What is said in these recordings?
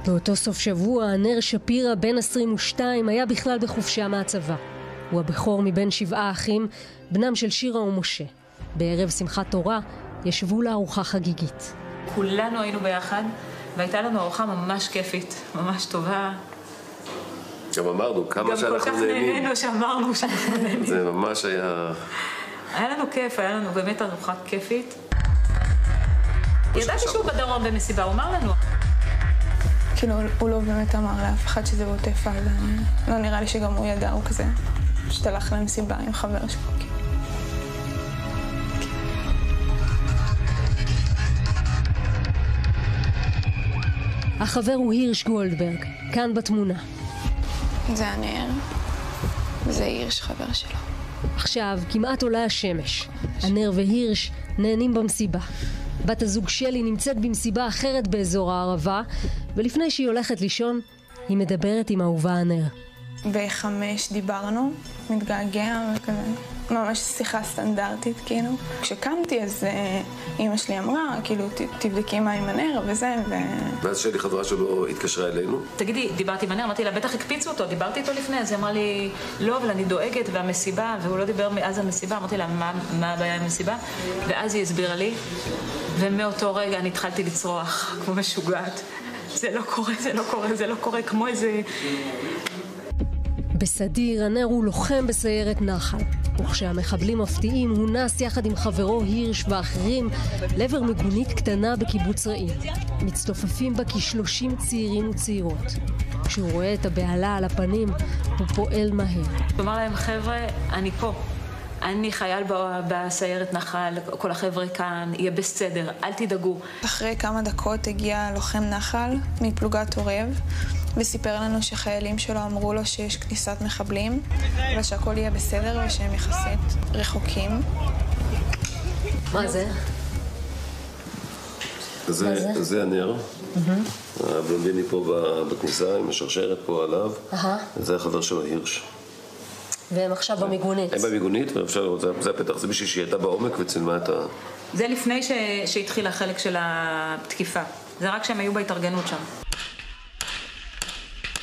באותו סוף שבוע, נר שפירא בן 22 היה בכלל בחופשה מהצבא. הוא הבכור מבין 7 אחים, בנם של שירה ומשה. בערב שמחת תורה ישבו לארוחה חגיגית. כולנו היינו ביחד, והייתה לנו ארוחה ממש כיפית, ממש טובה. גם אמרנו כמה שאנחנו נהנים. גם כל כך נהנינו שאמרנו שאנחנו נהנים. זה ממש היה... היה לנו כיף, היה לנו באמת ארוחה כיפית. ידעתי שהוא בדרום במסיבה, הוא אמר לנו. כאילו, הוא לא באמת אמר לאף אחד שזה בעוטף עזה. לא נראה לי שגם הוא ידע, הוא כזה שתלך למסיבה עם חבר שלו. החבר הוא הירש גולדברג, כאן בתמונה. זה הנר, וזה הירש חבר שלו. עכשיו כמעט עולה השמש. הנר והירש נהנים במסיבה. בת הזוג שלי נמצאת במסיבה אחרת באזור הערבה, ולפני שהיא הולכת לישון, היא מדברת עם אהובה הנר. ב-5 דיברנו, מתגעגע וכזה. ממש שיחה סטנדרטית, כאילו. כשקמתי, אז אמא שלי אמרה, כאילו, תבדקי מה עם הנר וזה, ואז שלי חברה שלו התקשרה אלינו. תגידי, דיברתי עם הנר, אמרתי לה, בטח הקפיצו אותו, דיברתי איתו לפני, אז היא אמרה לי, לא, אבל אני דואגת, והמסיבה, והוא לא דיבר מאז המסיבה, אמרתי לה, מה הבעיה עם המסיבה? ואז היא הסבירה לי, ומאותו רגע אני התחלתי לצרוח, כמו משוגעת. זה לא קורה, זה לא קורה, זה לא קורה, כמו איזה... בסדיר, הנר הוא לוחם בסיירת נחל. וכשהמחבלים מפתיעים, הוא נס יחד עם חברו הירש ואחרים לעבר מגונית קטנה בקיבוץ רעים. מצטופפים בה כ-30 צעירים וצעירות. כשהוא רואה את הבהלה על הפנים, הוא פועל מהר. הוא אמר להם, חבר'ה, אני פה. אני חייל בסיירת נחל, כל החבר'ה כאן, יהיה בסדר, אל תדאגו. אחרי כמה דקות הגיע לוחם נחל מפלוגת עורב, וסיפר לנו שחיילים שלו אמרו לו שיש כניסת מחבלים, אבל שהכל יהיה בסדר ושהם יחסית רחוקים. מה זה? זה הנר. הבלונדיני פה בכניסה, עם השרשרת פה עליו. זה החבר שלו, הירש. והם עכשיו במיגונית. הם במיגונית, ואפשר לראות, זה הפתח, זה בשביל שהיא הייתה בעומק וצילמה את ה... זה לפני שהתחיל החלק של התקיפה. זה רק שהם היו בהתארגנות שם.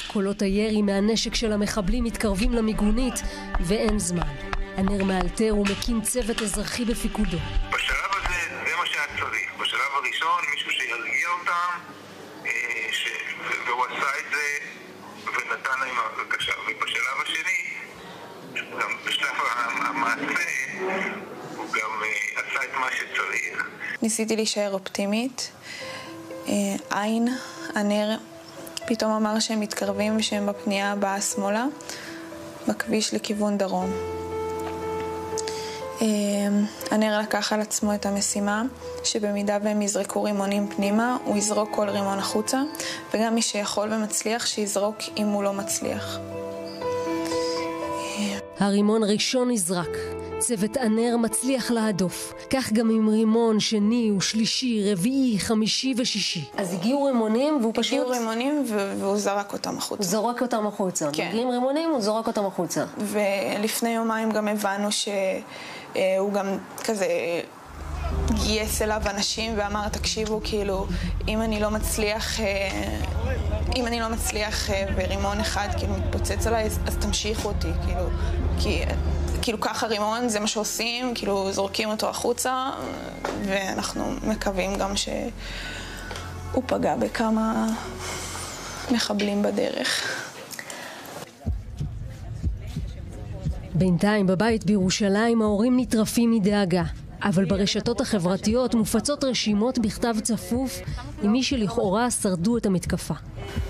קולות הירי מהנשק של המחבלים מתקרבים למיגונית, ואין זמן. הנר מאלתר ומקים צוות אזרחי בפיקודו. בשלב הזה זה מה שהיה צריך. בשלב הראשון מישהו שירגיע אותם, והוא עשה את זה ונתן להם הרגשה. ובשלב השני, גם בשלב המעשה, הוא גם עשה את מה שצריך. ניסיתי להישאר אופטימית. עין, הנר, פתאום אמר שהם מתקרבים ושהם בפנייה הבאה שמאלה, בכביש לכיוון דרום. הנר לקח על עצמו את המשימה, שבמידה והם יזרקו רימונים פנימה, הוא יזרוק כל רימון החוצה, וגם מי שיכול ומצליח שיזרוק אם הוא לא מצליח. הרימון ראשון נזרק. צוות הנר מצליח להדוף. כך גם עם רימון שני ושלישי, רביעי, חמישי ושישי. אז הגיעו רימונים והוא פשוט... הגיעו רימונים והוא זרק אותם החוצה. הוא זורק אותם החוצה. כן. מגיעים רימונים, הוא זורק אותם החוצה. ולפני יומיים גם הבנו שהוא גם כזה גייס אליו אנשים ואמר, תקשיבו, כאילו, אם אני לא מצליח ברימון אחד, כאילו, מתפוצץ עליי, אז תמשיכו אותי, כאילו ככה רימון, זה מה שעושים, כאילו זורקים אותו החוצה, ואנחנו מקווים גם שהוא פגע בכמה מחבלים בדרך. בינתיים בבית בירושלים ההורים נטרפים מדאגה, אבל ברשתות החברתיות מופצות רשימות בכתב צפוף עם מי שלכאורה שרדו את המתקפה.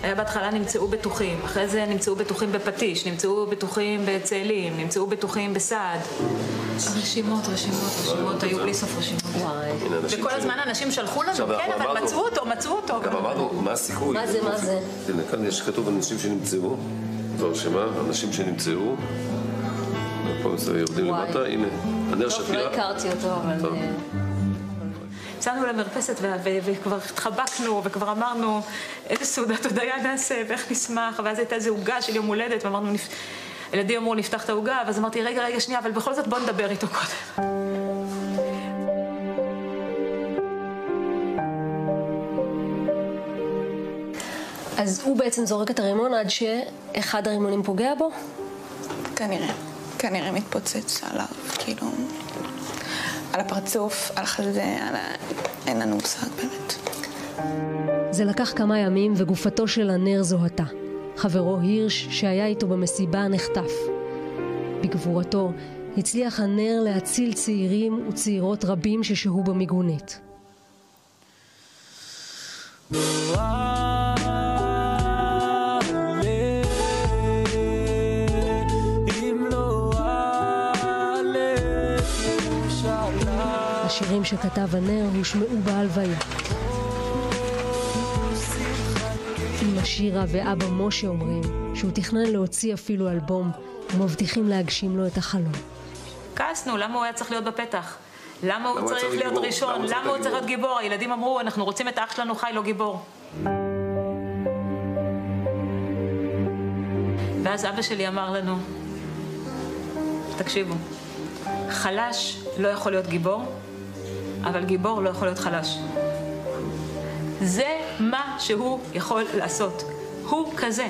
בהתחלה נמצאו בטוחים, אחרי זה נמצאו בטוחים בפטיש, נמצאו בטוחים בצאלים, נמצאו בטוחים בסעד. רשימות, היו בלי סוף רשימות. וכל הזמן אנשים שלחו לנו, כן, אבל מצאו אותו. גם אמרנו, מה הסיכוי? מה זה? הנה, כאן יש כתוב אנשים שנמצאו, זו הרשימה, אנשים שנמצאו. פה יורדים למטה, הנה, הנר שפירא. לא הכרתי אותו, אבל... יצאנו למרפסת וכבר התחבקנו וכבר אמרנו איזה סעודת הודיה נעשה ואיך נשמח, ואז הייתה איזו עוגה של יום הולדת ואמרנו, ילדים אמרו נפתח את העוגה, ואז אמרתי רגע שנייה, אבל בכל זאת בוא נדבר איתו קודם. אז הוא בעצם זורק את הרימון עד שאחד הרימונים פוגע בו? כנראה מתפוצץ עליו, כאילו, על הפרצוף, על החזה, אין לנו מושג באמת. זה לקח כמה ימים וגופתו של הנר זוהתה. חברו הירש שהיה איתו במסיבה נחטף. בגבורתו הצליח הנר להציל צעירים וצעירות רבים ששהו במיגונית. השירים שכתב הנר הושמעו בהלוויה. אמא שירה ואבא משה אומרים שהוא תכנן להוציא אפילו אלבום ומבטיחים להגשים לו את החלום. כעסנו, למה הוא היה צריך להיות בפתח? למה הוא צריך להיות ראשון? למה הוא צריך להיות גיבור? הילדים אמרו, אנחנו רוצים את האח שלנו חי, לא גיבור. ואז אבא שלי אמר לנו, תקשיבו, חלש לא יכול להיות גיבור, אבל גיבור לא יכול להיות חלש. זה מה שהוא יכול לעשות. הוא כזה.